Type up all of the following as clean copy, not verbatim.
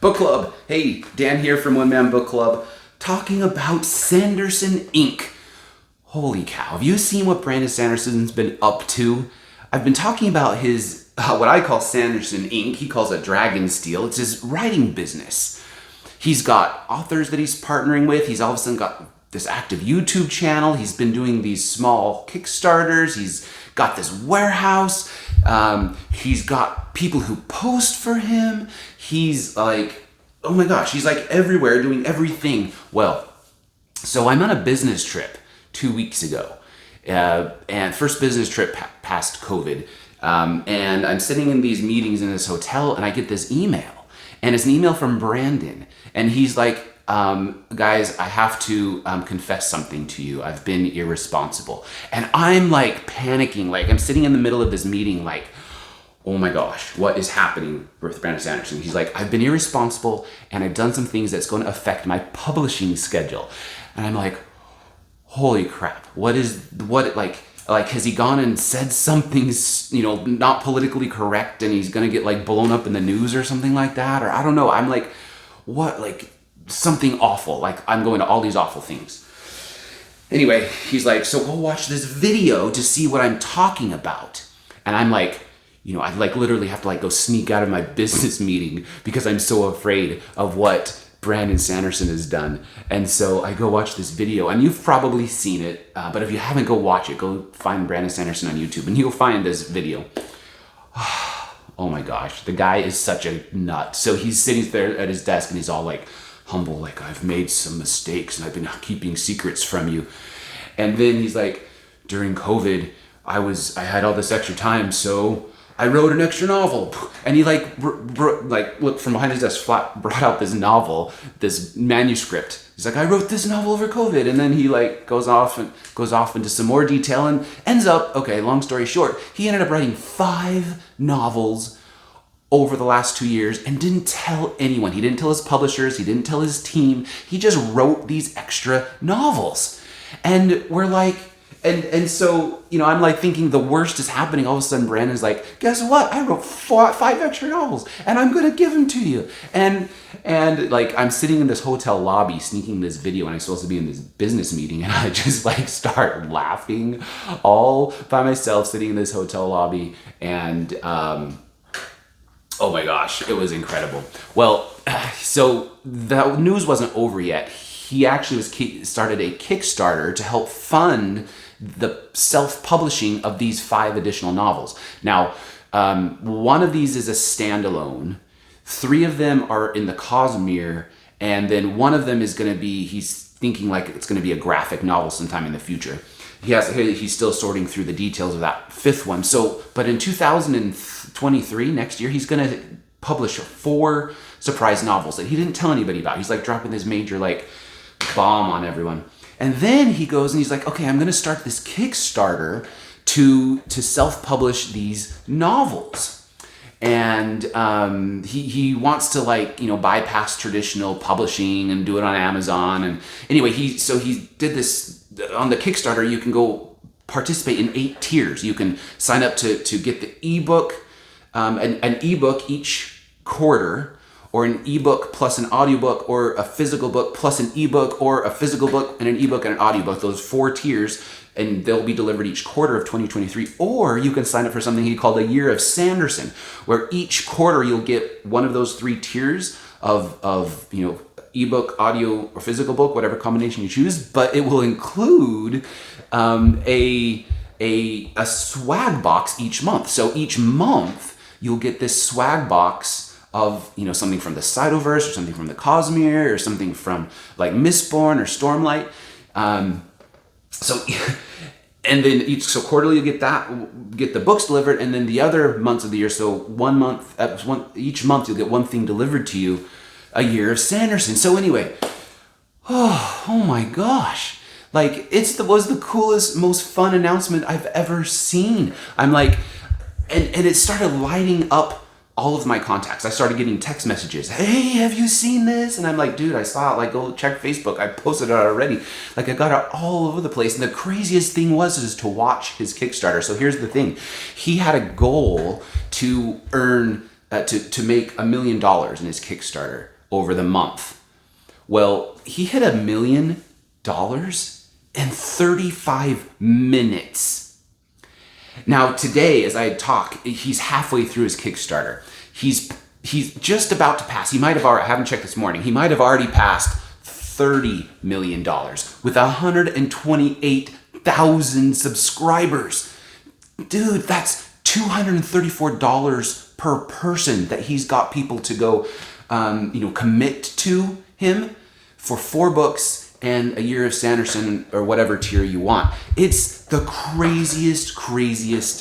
Book Club. Hey, Dan here from One Man Book Club, talking about Sanderson Inc. Holy cow, have you seen what Brandon Sanderson's been up to? I've been talking about his, what I call Sanderson Inc. He calls it Dragon Steel. It's his writing business. He's got authors that he's partnering with. He's all of a sudden got this active YouTube channel. He's been doing these small Kickstarters. He's got this warehouse. He's got people who post for him. He's like, oh my gosh, he's like everywhere doing everything. Well, so I'm on a business trip 2 weeks ago. And first business trip past COVID. And I'm sitting in these meetings in this hotel and I get this email. And it's an email from Brandon. And he's like, guys, I have to confess something to you. I've been irresponsible. And I'm like panicking. Like I'm sitting in the middle of this meeting like, oh my gosh, what is happening with Brandon Sanderson? He's like, I've been irresponsible and I've done some things that's going to affect my publishing schedule. And I'm like, holy crap, has he gone and said something, not politically correct and he's going to get like blown up in the news or something like that? Or I don't know. I'm like, what? Like something awful. Like I'm going to all these awful things. Anyway, he's like, so go watch this video to see what I'm talking about. And I'm like, I like literally have to like go sneak out of my business meeting because I'm so afraid of what Brandon Sanderson has done. And so I go watch this video, and you've probably seen it, but if you haven't, go watch it. Go find Brandon Sanderson on YouTube and you'll find this video. Oh my gosh, the guy is such a nut. So he's sitting there at his desk and he's all like humble, like I've made some mistakes and I've been keeping secrets from you. And then he's like, during COVID, I had all this extra time, so I wrote an extra novel. And he looked from behind his desk, brought out this novel, this manuscript. He's like, I wrote this novel over COVID. And then he like goes off into some more detail and ends up, okay, long story short, he ended up writing 5 novels over the last 2 years and didn't tell anyone. He didn't tell his publishers. He didn't tell his team. He just wrote these extra novels. And we're like, And so, I'm like thinking the worst is happening. All of a sudden, Brandon's like, guess what? I wrote 5 extra novels and I'm going to give them to you. And like, I'm sitting in this hotel lobby sneaking this video and I'm supposed to be in this business meeting. And I just like start laughing all by myself sitting in this hotel lobby. And, oh my gosh, it was incredible. Well, so the news wasn't over yet. He actually started a Kickstarter to help fund the self-publishing of these 5 additional novels. Now, one of these is a standalone. 3 of them are in the Cosmere, and then one of them is going to be, he's thinking like it's going to be a graphic novel sometime in the future. He's still sorting through the details of that 5th one. So, but in 2023, next year, he's going to publish 4 surprise novels that he didn't tell anybody about. He's like dropping this major like bomb on everyone. And then he goes and he's like, okay, I'm going to start this Kickstarter to self-publish these novels. And he wants to bypass traditional publishing and do it on Amazon. And anyway, he did this on the Kickstarter. You can go participate in 8 tiers. You can sign up to get the ebook, an ebook each quarter, or an ebook plus an audiobook, or a physical book plus an ebook, or a physical book and an ebook and an audiobook. Those 4 tiers, and they'll be delivered each quarter of 2023. Or you can sign up for something he called a Year of Sanderson, where each quarter you'll get one of those 3 tiers of ebook, audio, or physical book, whatever combination you choose. But it will include a swag box each month. So each month you'll get this swag box of something from the Cytoverse, or something from the Cosmere, or something from like Mistborn or Stormlight. And then quarterly you get the books delivered, and then the other months of the year. So each month you'll get one thing delivered to you, a Year of Sanderson. So anyway, oh my gosh. Like was the coolest, most fun announcement I've ever seen. I'm like, and it started lighting up all of my contacts. I started getting text messages. Hey, have you seen this? And I'm like, dude, I saw it. Like, go check Facebook. I posted it already. Like, I got it all over the place. And the craziest thing was to watch his Kickstarter. So here's the thing. He had a goal to earn, to make $1 million in his Kickstarter. over the month. Well, he hit $1 million in 35 minutes. Now today, as I talk, he's halfway through his Kickstarter. He's just about to pass. He might have already, I haven't checked this morning, he might have already passed $30 million with 128,000 subscribers. Dude, that's $234 per person that he's got people to go, commit to him for 4 books and a year of Sanderson or whatever tier you want. It's the craziest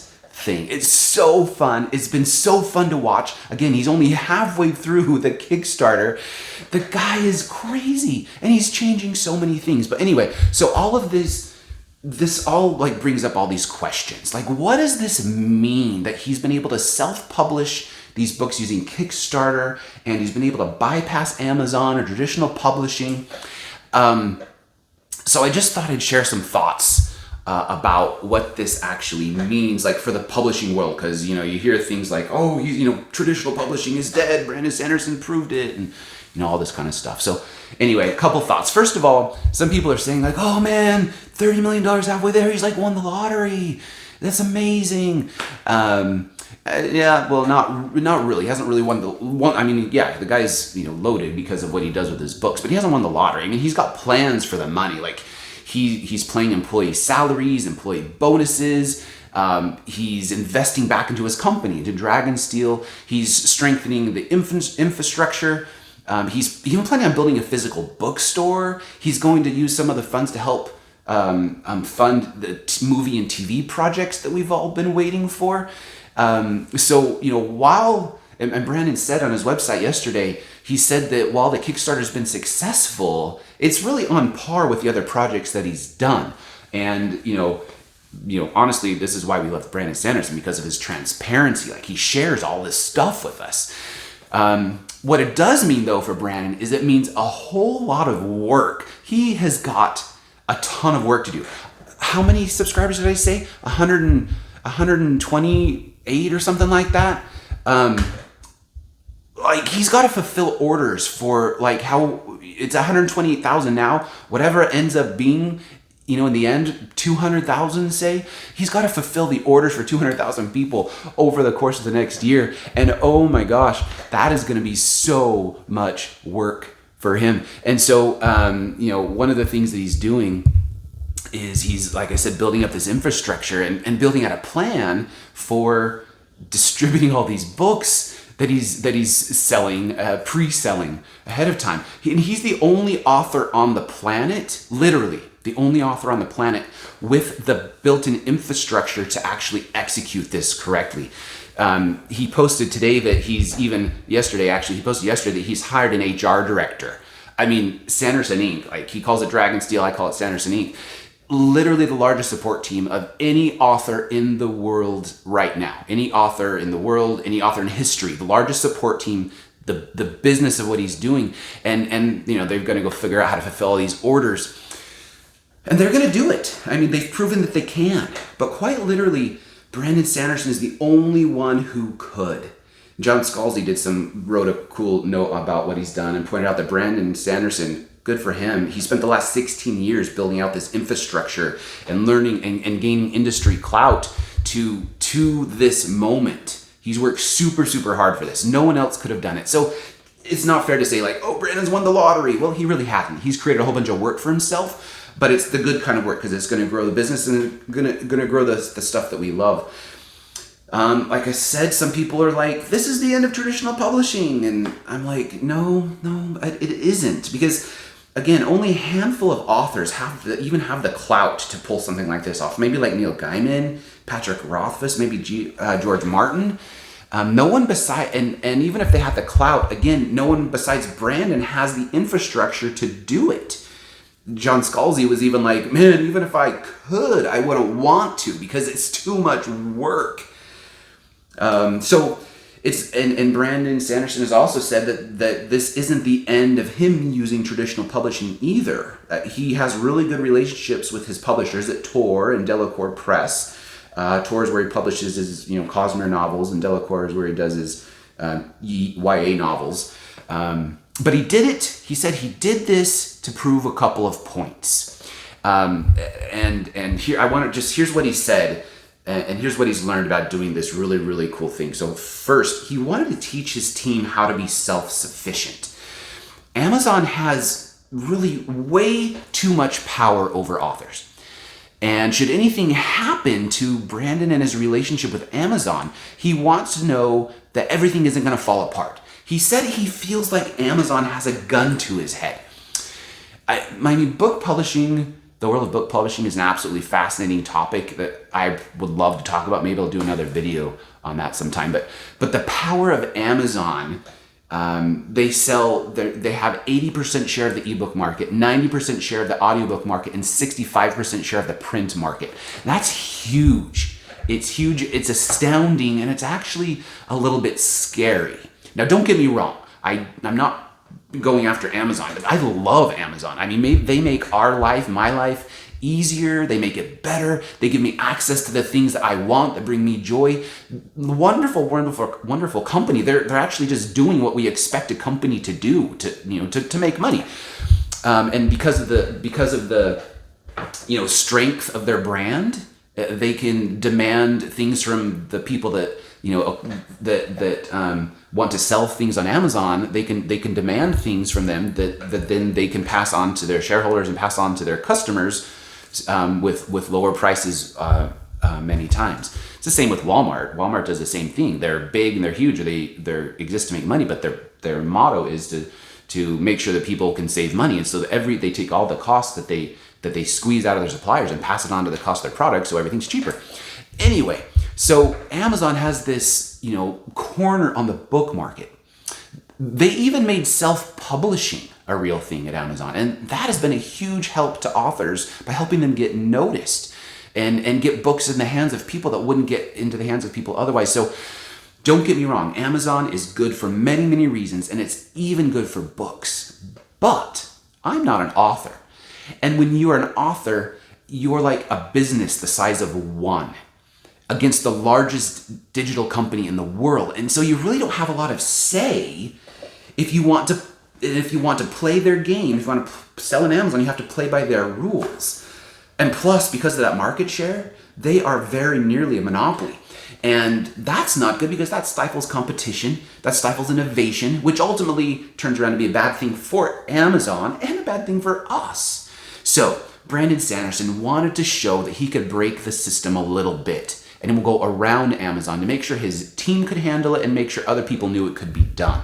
thing. It's so fun. It's been so fun to watch. Again, he's only halfway through the Kickstarter. The guy is crazy and he's changing so many things. But anyway, so all of this all like brings up all these questions. Like, what does this mean that he's been able to self-publish these books using Kickstarter and he's been able to bypass Amazon or traditional publishing? So I just thought I'd share some thoughts about what this actually means, like for the publishing world, because you hear things like, oh, traditional publishing is dead. Brandon Sanderson proved it, and all this kind of stuff. So anyway, a couple thoughts. First of all, some people are saying like, oh man, $30 million halfway there. He's like won the lottery. That's amazing. Yeah, well, not really. He hasn't really won the one. I mean, yeah, the guy's loaded because of what he does with his books, but he hasn't won the lottery. I mean, he's got plans for the money. Like he's paying employee salaries, employee bonuses. He's investing back into his company, into Dragonsteel. He's strengthening the infrastructure. He's even planning on building a physical bookstore. He's going to use some of the funds to help fund the movie and TV projects that we've all been waiting for. While, and Brandon said on his website yesterday, he said that while the Kickstarter's been successful, it's really on par with the other projects that he's done. And, honestly, this is why we love Brandon Sanderson, because of his transparency. Like, he shares all this stuff with us. What it does mean, though, for Brandon is it means a whole lot of work. He has got a ton of work to do. How many subscribers did I say? 128 or something like that. He's got to fulfill orders for how it's 128,000 now. Whatever it ends up being, in the end, 200,000, say, he's got to fulfill the orders for 200,000 people over the course of the next year. And oh my gosh, that is going to be so much work for him. And so, one of the things that he's doing is he's, like I said, building up this infrastructure and building out a plan for distributing all these books that he's selling, pre-selling ahead of time. And he's the only author on the planet, literally the only author on the planet with the built-in infrastructure to actually execute this correctly. He posted today that he posted yesterday that he's hired an HR director. I mean, Sanderson Inc., like he calls it Dragonsteel, I call it Sanderson Inc., literally the largest support team of any author in the world right now. Any author in the world, any author in history, the largest support team, the business of what he's doing. And they're going to go figure out how to fulfill all these orders. And they're going to do it. I mean, they've proven that they can. But quite literally, Brandon Sanderson is the only one who could. John Scalzi wrote a cool note about what he's done and pointed out that Brandon Sanderson, good for him, he spent the last 16 years building out this infrastructure and learning and gaining industry clout to this moment. He's worked super, super hard for this. No one else could have done it. So it's not fair to say like, oh, Brandon's won the lottery. Well, he really hasn't. He's created a whole bunch of work for himself, but it's the good kind of work because it's going to grow the business and going to grow the stuff that we love. Like I said, some people are like, this is the end of traditional publishing. And I'm like, no, it isn't. Because, again, only a handful of authors have the clout to pull something like this off. Maybe like Neil Gaiman, Patrick Rothfuss, maybe George Martin. No one besides, and even if they have the clout, again, no one besides Brandon has the infrastructure to do it. John Scalzi was even like, man, even if I could, I wouldn't want to because it's too much work. So it's, and Brandon Sanderson has also said that this isn't the end of him using traditional publishing either. He has really good relationships with his publishers at Tor and Delacour Press. Tor is where he publishes his, Cosmere novels, and Delacour is where he does his YA novels. But he did it. He said he did this to prove a couple of points. And here here's what he said, and here's what he's learned about doing this really, really cool thing. So first, he wanted to teach his team how to be self-sufficient. Amazon has really way too much power over authors. And should anything happen to Brandon and his relationship with Amazon, he wants to know that everything isn't going to fall apart. He said he feels like Amazon has a gun to his head. Book publishing, the world of book publishing, is an absolutely fascinating topic that I would love to talk about. Maybe I'll do another video on that sometime. But the power of Amazon, they have 80% share of the ebook market, 90% share of the audiobook market, and 65% share of the print market. That's huge. It's huge. It's astounding, and it's actually a little bit scary. Now, don't get me wrong. I'm not going after Amazon. I love Amazon. I mean, they make my life easier. They make it better. They give me access to the things that I want, that bring me joy. Wonderful, wonderful, wonderful company. They're actually just doing what we expect a company to do to make money. And because of the strength of their brand, they can demand things from the people that want to sell things on Amazon. They can demand things from them that then they can pass on to their shareholders and pass on to their customers with lower prices many times. It's the same with Walmart. Walmart does the same thing. They're big and they're huge. They exist to make money, but their motto is to make sure that people can save money, and so they take all the costs that they squeeze out of their suppliers and pass it on to the cost of their product, so everything's cheaper. Anyway, so Amazon has this, corner on the book market. They even made self-publishing a real thing at Amazon, and that has been a huge help to authors by helping them get noticed and get books in the hands of people that wouldn't get into the hands of people otherwise. So don't get me wrong, Amazon is good for many, many reasons, and it's even good for books. But I'm not an author. And when you are an author, you're like a business the size of one against the largest digital company in the world. And so you really don't have a lot of say if you want to play their game. If you want to sell on Amazon, you have to play by their rules. And plus, because of that market share, they are very nearly a monopoly. And that's not good, because that stifles competition, that stifles innovation, which ultimately turns around to be a bad thing for Amazon and a bad thing for us. So Brandon Sanderson wanted to show that he could break the system a little bit, and he will go around Amazon to make sure his team could handle it and make sure other people knew it could be done.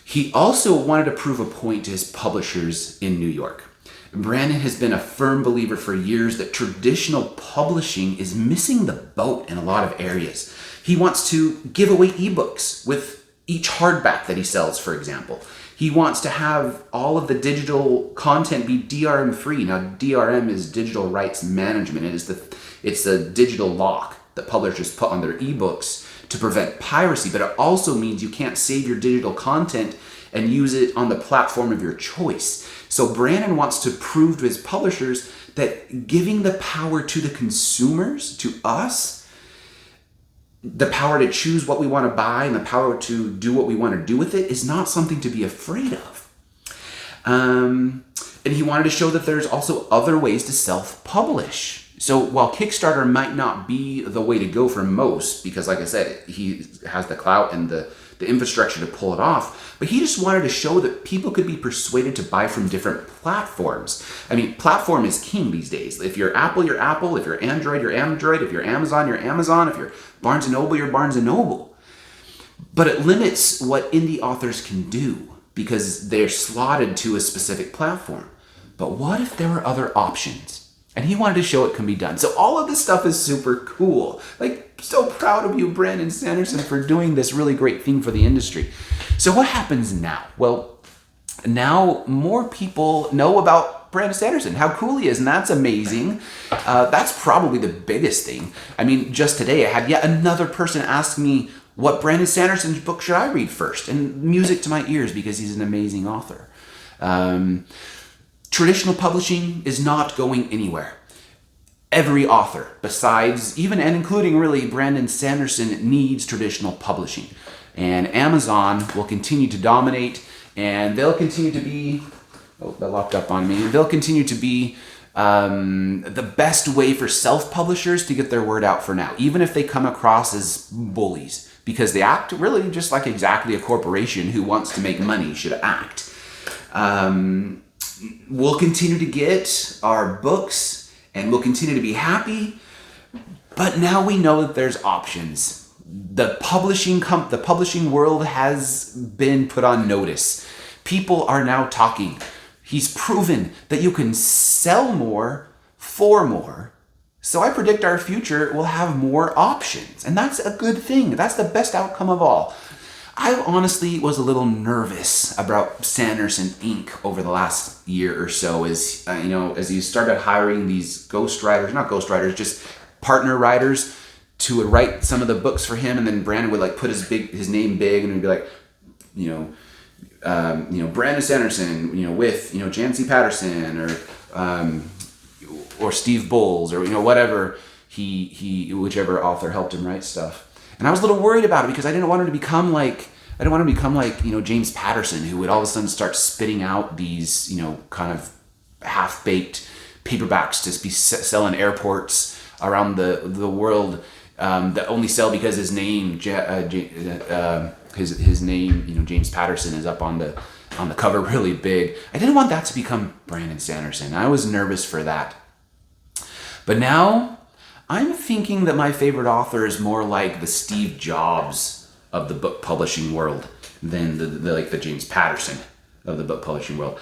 He also wanted to prove a point to his publishers in New York. Brandon has been a firm believer for years that traditional publishing is missing the boat in a lot of areas. He wants to give away ebooks with each hardback that he sells, for example. He wants to have all of the digital content be DRM free. Now, DRM is digital rights management. It's the digital lock that publishers put on their ebooks to prevent piracy, but it also means you can't save your digital content and use it on the platform of your choice. So Brandon wants to prove to his publishers that giving the power to the consumers, to us, the power to choose what we want to buy and the power to do what we want to do with it, is not something to be afraid of. And he wanted to show that there's also other ways to self-publish. So while Kickstarter might not be the way to go for most, because like I said, he has the clout and the infrastructure to pull it off, but he just wanted to show that people could be persuaded to buy from different platforms. I mean, platform is king these days. If you're Apple, you're Apple. If you're Android, you're Android. If you're Amazon, you're Amazon. If you're Barnes & Noble, you're Barnes & Noble. But it limits what indie authors can do because they're slotted to a specific platform. But what if there were other options? And he wanted to show it can be done. So all of this stuff is super cool. Like, so proud of you, Brandon Sanderson, for doing this really great thing for the industry. So what happens now? Well, now more people know about Brandon Sanderson, how cool he is, and that's amazing. That's probably the biggest thing. I mean, just today I had yet another person ask me what Brandon Sanderson's book should I read first, and music to my ears because he's an amazing author. Traditional publishing is not going anywhere. Every author, besides, even and including really Brandon Sanderson, needs traditional publishing. and Amazon will continue to dominate, and they'll continue to be, oh, that locked up on me, they'll continue to be the best way for self-publishers to get their word out for now, even if they come across as bullies, because they act really just like exactly a corporation who wants to make money should act. We'll continue to get our books, and we'll continue to be happy, but now we know that there's options. The publishing world has been put on notice. People are now talking. He's proven that you can sell more for more. So I predict our future will have more options, and that's a good thing. That's the best outcome of all. I honestly was a little nervous about Sanderson Inc. over the last year or so, as as he started hiring these just partner writers to write some of the books for him, and then Brandon would like put his name big, and he'd be like, Brandon Sanderson, with Jancy Patterson or Steve Bowles or whatever whichever author helped him write stuff. And I was a little worried about it because I didn't want him to become like James Patterson, who would all of a sudden start spitting out these kind of half-baked paperbacks to be selling airports around the world that only sell because his name James Patterson is up on the cover really big. I didn't want that to become Brandon Sanderson. I was nervous for that. But now I'm thinking that my favorite author is more like the Steve Jobs of the book publishing world than the James Patterson of the book publishing world.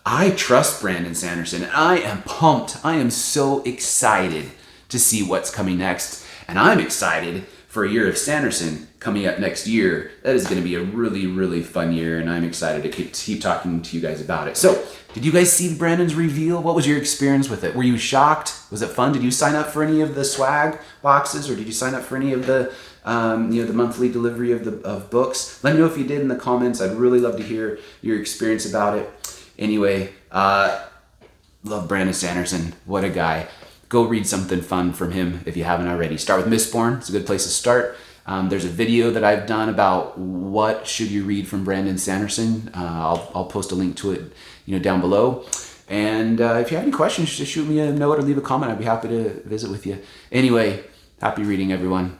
I trust Brandon Sanderson, and I am pumped. I am so excited to see what's coming next. And I'm excited for a year of Sanderson coming up next year. That is going to be a really, really fun year, and I'm excited to keep talking to you guys about it. So, did you guys see Brandon's reveal? What was your experience with it? Were you shocked? Was it fun? Did you sign up for any of the swag boxes, or did you sign up for any of the the monthly delivery of books? Let me know if you did in the comments. I'd really love to hear your experience about it. Anyway, love Brandon Sanderson. What a guy. Go read something fun from him if you haven't already. Start with Mistborn. It's a good place to start. There's a video that I've done about what should you read from Brandon Sanderson. I'll post a link to it down below. And if you have any questions, just shoot me a note or leave a comment. I'd be happy to visit with you. Anyway, happy reading, everyone.